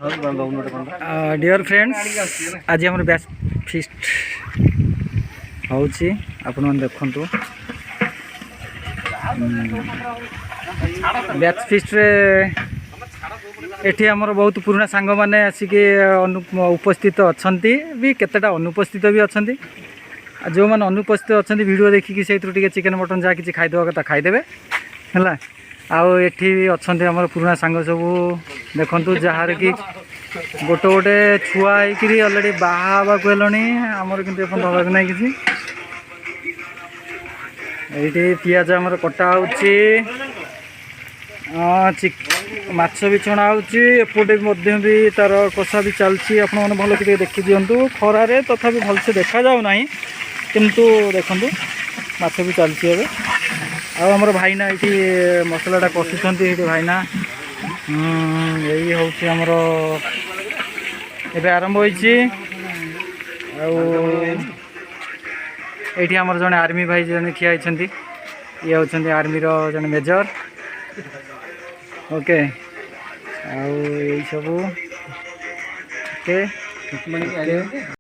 Dear friends आज आम batch fist होने देखु बैच फिस्ट एठी आमर बहुत पुराना सांग मैंने आसिक उपस्थित अच्छा भी केतेटा अनुपस्थित भी अच्छा जो मैंने अनुपस्थित अच्छा वीडियो देखिकी से चिकेन मटन जहाँ कि खाईदेवा कथा खाईदे है आउ एठी अच्छा आमर पुराना सांग सब देखु जार कि गोटे गोटे छुआ होकरी अलरेडी बाहा कहलनी आमर कि हवा ना कि ये पियाज आमर कटा माछ भी छणा होपटे भी तार कषा भी चलती आप भल कि देखी दिंतु खरारे तथापि भलसे देखा जाऊना किंतु देखु माछ भी चलती आमर भाईना ये मसलाटा कषुंट ये भाईना यही हूँ आमर ए आरंभ होती आमर जड़े आर्मी भाई जन ठिया ये होती आर्मी जन मेजर ओके आउ सब ओके।